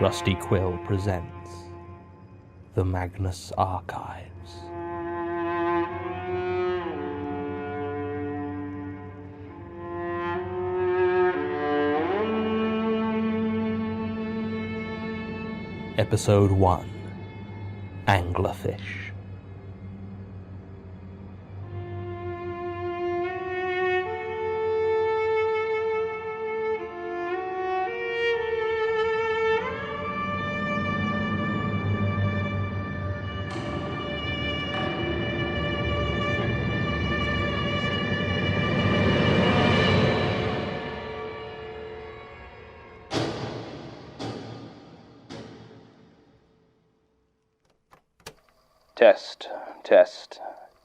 Rusty Quill presents the Magnus Archives. Episode 1, Anglerfish.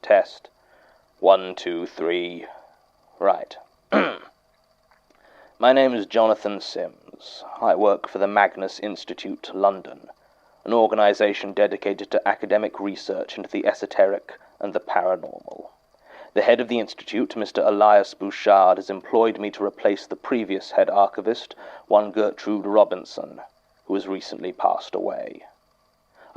Test. 1, 2, 3. Right. My name is Jonathan Sims. I work for the Magnus Institute, London, an organization dedicated to academic research into the esoteric and the paranormal. The head of the institute, Mr. Elias Bouchard, has employed me to replace the previous head archivist, one Gertrude Robinson, who has recently passed away.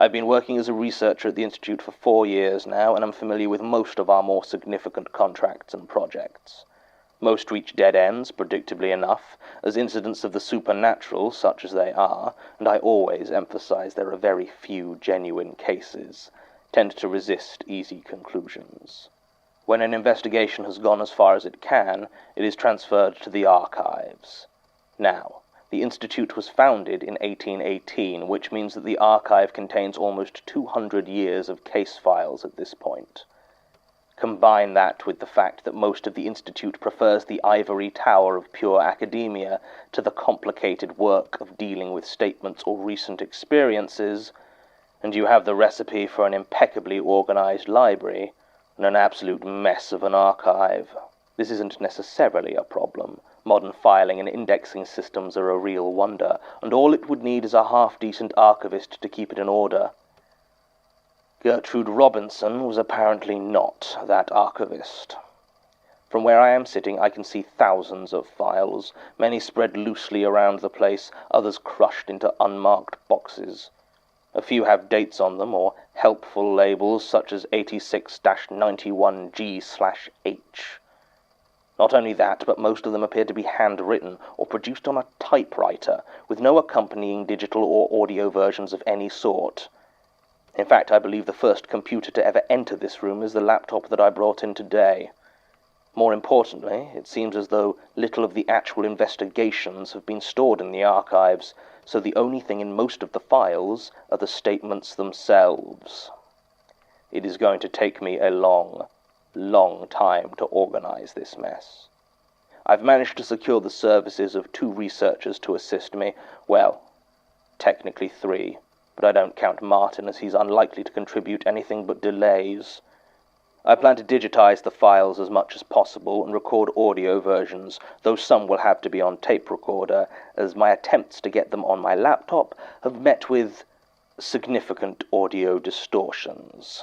I've been working as a researcher at the Institute for 4 years now, and I'm familiar with most of our more significant contracts and projects. Most reach dead ends, predictably enough, as incidents of the supernatural, such as they are, and I always emphasize there are very few genuine cases, tend to resist easy conclusions. When an investigation has gone as far as it can, it is transferred to the archives. Now, the Institute was founded in 1818, which means that the archive contains almost 200 years of case files at this point. Combine that with the fact that most of the Institute prefers the ivory tower of pure academia to the complicated work of dealing with statements or recent experiences, and you have the recipe for an impeccably organized library and an absolute mess of an archive. This isn't necessarily a problem. Modern filing and indexing systems are a real wonder, and all it would need is a half-decent archivist to keep it in order. Gertrude Robinson was apparently not that archivist. From where I am sitting, I can see thousands of files, many spread loosely around the place, others crushed into unmarked boxes. A few have dates on them, or helpful labels such as 86-91G/H. Not only that, but most of them appear to be handwritten or produced on a typewriter, with no accompanying digital or audio versions of any sort. In fact, I believe the first computer to ever enter this room is the laptop that I brought in today. More importantly, it seems as though little of the actual investigations have been stored in the archives, so the only thing in most of the files are the statements themselves. It is going to take me a long time to organize this mess. I've managed to secure the services of 2 researchers to assist me. Well, technically 3, but I don't count Martin, as he's unlikely to contribute anything but delays. I plan to digitize the files as much as possible and record audio versions, though some will have to be on tape recorder, as my attempts to get them on my laptop have met with significant audio distortions.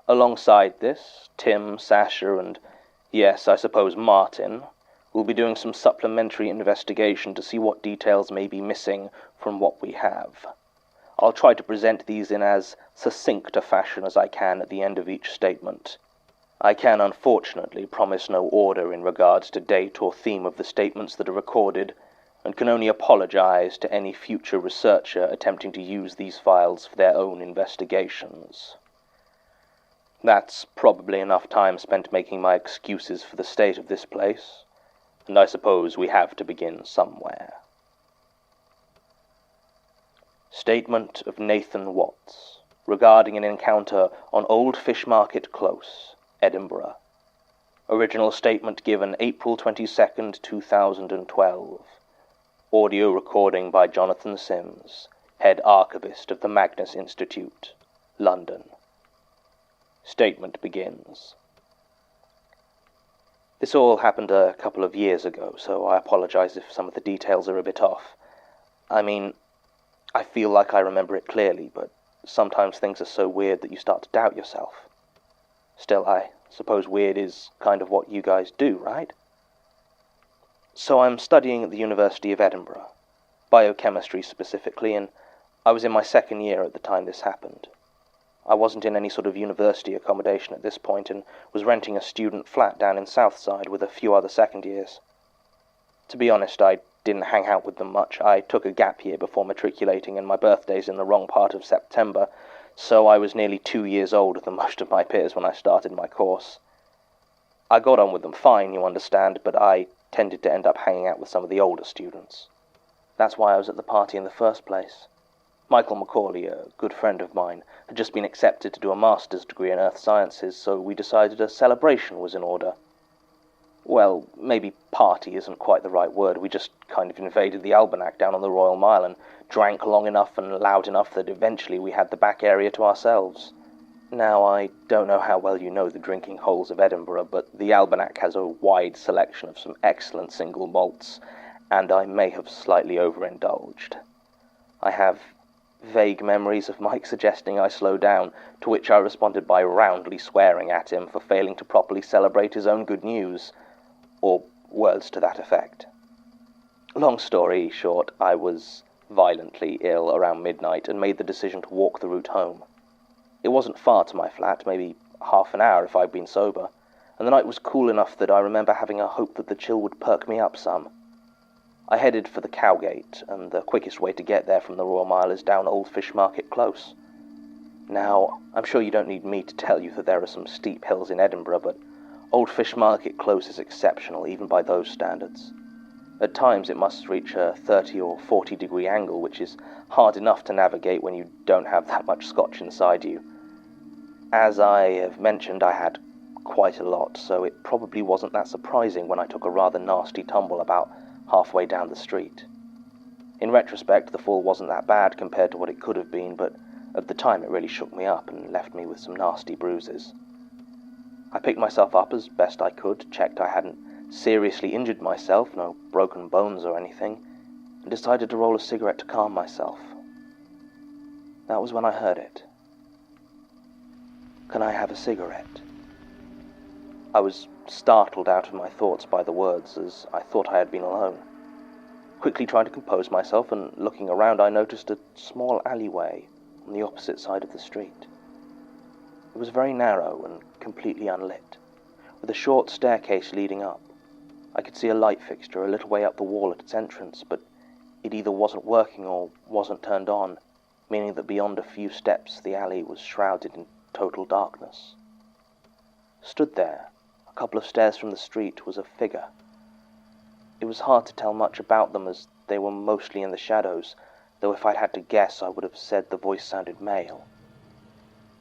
Alongside this, Tim, Sasha, and, yes, I suppose Martin, will be doing some supplementary investigation to see what details may be missing from what we have. I'll try to present these in as succinct a fashion as I can at the end of each statement. I can unfortunately promise no order in regards to date or theme of the statements that are recorded, and can only apologize to any future researcher attempting to use these files for their own investigations. That's probably enough time spent making my excuses for the state of this place, and I suppose we have to begin somewhere. Statement of Nathan Watts regarding an encounter on Old Fish Market Close, Edinburgh. Original statement given April 22nd, 2012. Audio recording by Jonathan Sims, head archivist of the Magnus Institute, London. Statement begins. This all happened a couple of years ago, so I apologize if some of the details are a bit off. I mean, I feel like I remember it clearly, but sometimes things are so weird that you start to doubt yourself. Still, I suppose weird is kind of what you guys do, right? So I'm studying at the University of Edinburgh. biochemistry specifically, and I was in my second year at the time this happened. I wasn't in any sort of university accommodation at this point and was renting a student flat down in Southside with a few other second years. To be honest, I didn't hang out with them much. I took a gap year before matriculating, and my birthday's in the wrong part of September, so I was nearly 2 years older than most of my peers when I started my course. I got on with them fine, you understand, but I tended to end up hanging out with some of the older students. That's why I was at the party in the first place. Michael Macaulay, a good friend of mine, had just been accepted to do a master's degree in Earth Sciences, so we decided a celebration was in order. Well, maybe party isn't quite the right word. We just kind of invaded the Almanac down on the Royal Mile and drank long enough and loud enough that eventually we had the back area to ourselves. Now, I don't know how well you know the drinking holes of Edinburgh, but the Almanac has a wide selection of some excellent single malts, and I may have slightly overindulged. I have vague memories of Mike suggesting I slow down, to which I responded by roundly swearing at him for failing to properly celebrate his own good news, or words to that effect. Long story short, I was violently ill around midnight and made the decision to walk the route home. It wasn't far to my flat, maybe half an hour if I'd been sober, and the night was cool enough that I remember having a hope that the chill would perk me up some. I headed for the Cowgate, and the quickest way to get there from the Royal Mile is down Old Fish Market Close. Now, I'm sure you don't need me to tell you that there are some steep hills in Edinburgh, but Old Fish Market Close is exceptional, even by those standards. At times it must reach a 30 or 40 degree angle, which is hard enough to navigate when you don't have that much scotch inside you. As I have mentioned, I had quite a lot, so it probably wasn't that surprising when I took a rather nasty tumble about halfway down the street. In retrospect, the fall wasn't that bad compared to what it could have been, but at the time it really shook me up and left me with some nasty bruises. I picked myself up as best I could, checked I hadn't seriously injured myself, no broken bones or anything, and decided to roll a cigarette to calm myself. That was when I heard it. "Can I have a cigarette?" I was startled out of my thoughts by the words, as I thought I had been alone. Quickly trying to compose myself and looking around, I noticed a small alleyway on the opposite side of the street. It was very narrow and completely unlit, with a short staircase leading up. I could see a light fixture a little way up the wall at its entrance, but it either wasn't working or wasn't turned on, meaning that beyond a few steps the alley was shrouded in total darkness. Stood there, a couple of stairs from the street, was a figure. It was hard to tell much about them as they were mostly in the shadows, though if I'd had to guess I would have said the voice sounded male.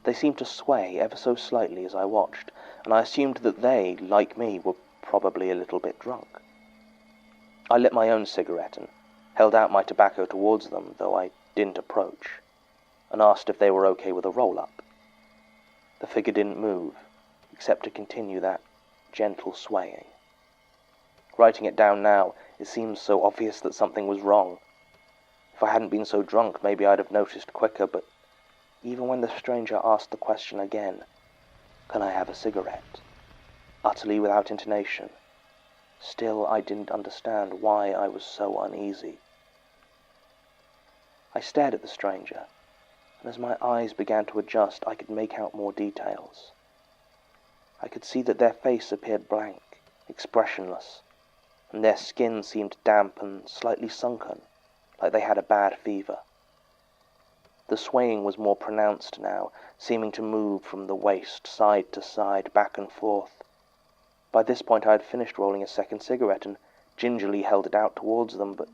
They seemed to sway ever so slightly as I watched, and I assumed that they, like me, were probably a little bit drunk. I lit my own cigarette and held out my tobacco towards them, though I didn't approach, and asked if they were okay with a roll-up. The figure didn't move, except to continue that gentle swaying. Writing it down now, it seems so obvious that something was wrong. If I hadn't been so drunk, maybe I'd have noticed quicker, but even when the stranger asked the question again, "Can I have a cigarette?" utterly without intonation, still I didn't understand why I was so uneasy. I stared at the stranger, and as my eyes began to adjust, I could make out more details. I could see that their face appeared blank, expressionless, and their skin seemed damp and slightly sunken, like they had a bad fever. The swaying was more pronounced now, seeming to move from the waist side to side, back and forth. By this point I had finished rolling a second cigarette and gingerly held it out towards them, but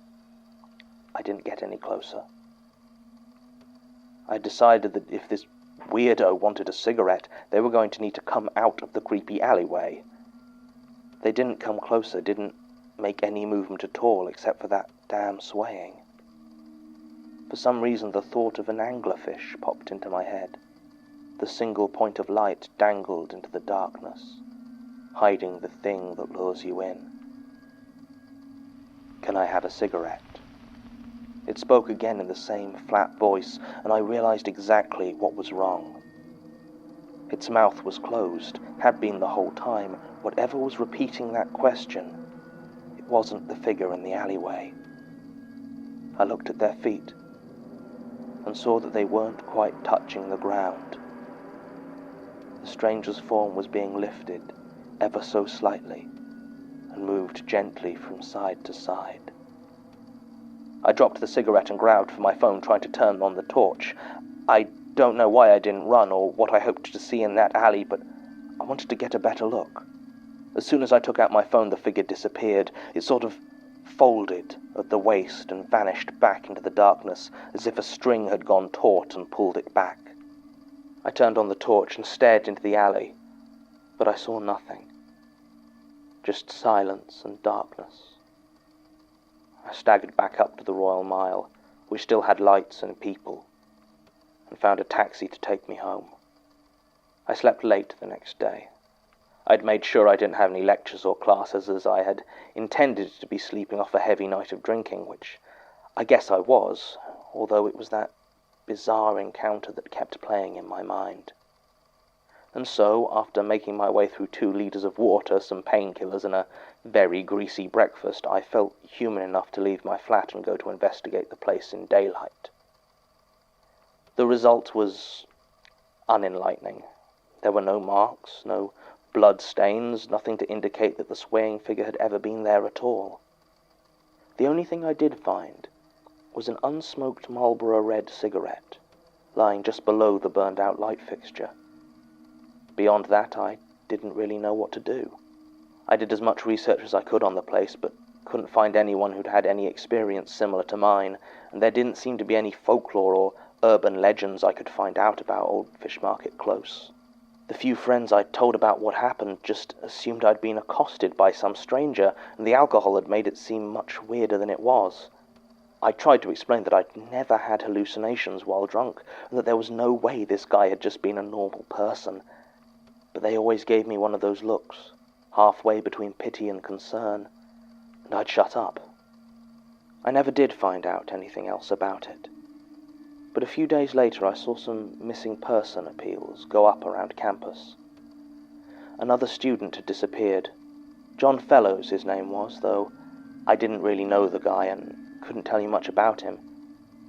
I didn't get any closer. I had decided that if this weirdo wanted a cigarette, they were going to need to come out of the creepy alleyway. They didn't come closer, didn't make any movement at all, except for that damn swaying. For some reason the thought of an anglerfish popped into my head. The single point of light dangled into the darkness, hiding the thing that lures you in. "Can I have a cigarette?" It spoke again in the same flat voice, and I realized exactly what was wrong. Its mouth was closed, had been the whole time. Whatever was repeating that question, it wasn't the figure in the alleyway. I looked at their feet and saw that they weren't quite touching the ground. The stranger's form was being lifted ever so slightly and moved gently from side to side. I dropped the cigarette and grabbed for my phone, trying to turn on the torch. I don't know why I didn't run or what I hoped to see in that alley, but I wanted to get a better look. As soon as I took out my phone, the figure disappeared. It sort of folded at the waist and vanished back into the darkness, as if a string had gone taut and pulled it back. I turned on the torch and stared into the alley, but I saw nothing. Just silence and darkness. I staggered back up to the Royal Mile, which still had lights and people, and found a taxi to take me home. I slept late the next day. I'd made sure I didn't have any lectures or classes, as I had intended to be sleeping off a heavy night of drinking, which I guess I was, although it was that bizarre encounter that kept playing in my mind. And so, after making my way through 2 liters of water, some painkillers, and a very greasy breakfast, I felt human enough to leave my flat and go to investigate the place in daylight. The result was unenlightening. There were no marks, no blood stains, nothing to indicate that the swaying figure had ever been there at all. The only thing I did find was an unsmoked Marlboro Red cigarette, lying just below the burned-out light fixture. Beyond that, I didn't really know what to do. I did as much research as I could on the place, but couldn't find anyone who'd had any experience similar to mine, and there didn't seem to be any folklore or urban legends I could find out about Old Fish Market Close. The few friends I'd told about what happened just assumed I'd been accosted by some stranger, and the alcohol had made it seem much weirder than it was. I tried to explain that I'd never had hallucinations while drunk, and that there was no way this guy had just been a normal person. But they always gave me one of those looks, halfway between pity and concern, and I'd shut up. I never did find out anything else about it. But a few days later I saw some missing person appeals go up around campus. Another student had disappeared. John Fellows his name was, though I didn't really know the guy and couldn't tell you much about him,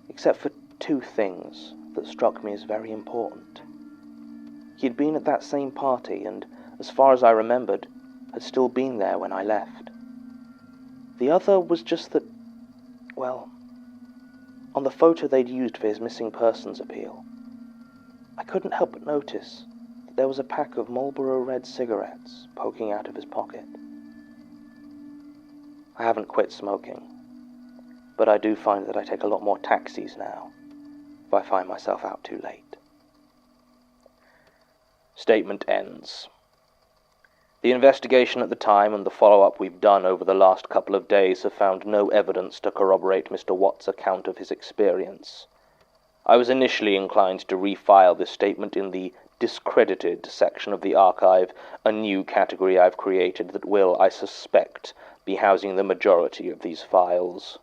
except for 2 things that struck me as very important. He'd been at that same party and, as far as I remembered, had still been there when I left. The other was just that, well, on the photo they'd used for his missing persons appeal, I couldn't help but notice that there was a pack of Marlboro Red cigarettes poking out of his pocket. I haven't quit smoking, but I do find that I take a lot more taxis now if I find myself out too late. Statement ends. The investigation at the time and the follow-up we've done over the last couple of days have found no evidence to corroborate Mr. Watt's account of his experience. I was initially inclined to refile this statement in the discredited section of the archive, a new category I've created that will, I suspect, be housing the majority of these files.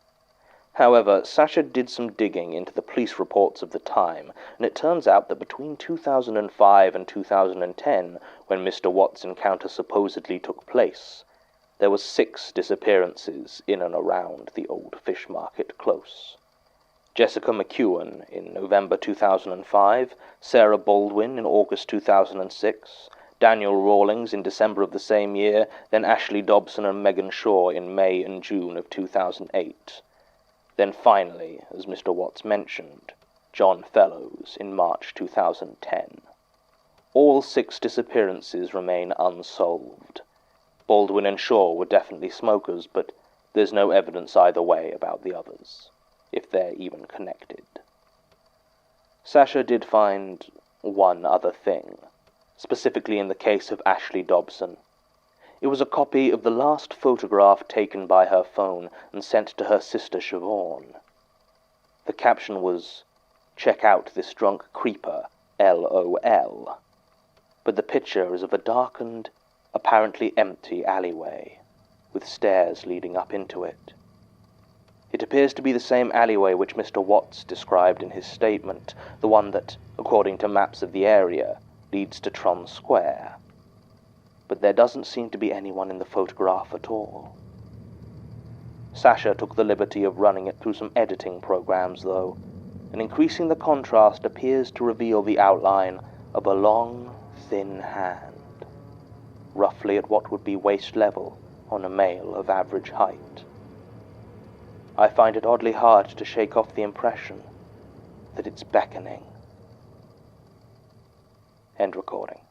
However, Sasha did some digging into the police reports of the time, and it turns out that between 2005 and 2010, when Mr. Watt's encounter supposedly took place, there were 6 disappearances in and around the Old Fish Market Close. Jessica McEwen in November 2005, Sarah Baldwin in August 2006, Daniel Rawlings in December of the same year, then Ashley Dobson and Megan Shaw in May and June of 2008. Then finally, as Mr. Watts mentioned, John Fellows in March 2010. All 6 disappearances remain unsolved. Baldwin and Shaw were definitely smokers, but there's no evidence either way about the others, if they're even connected. Sasha did find one other thing, specifically in the case of Ashley Dobson. It was a copy of the last photograph taken by her phone and sent to her sister Siobhan. The caption was, "Check out this drunk creeper, LOL." But the picture is of a darkened, apparently empty alleyway, with stairs leading up into it. It appears to be the same alleyway which Mr. Watts described in his statement, the one that, according to maps of the area, leads to Tron Square. But there doesn't seem to be anyone in the photograph at all. Sasha took the liberty of running it through some editing programs, though, and increasing the contrast appears to reveal the outline of a long, thin hand, roughly at what would be waist level on a male of average height. I find it oddly hard to shake off the impression that it's beckoning. End recording.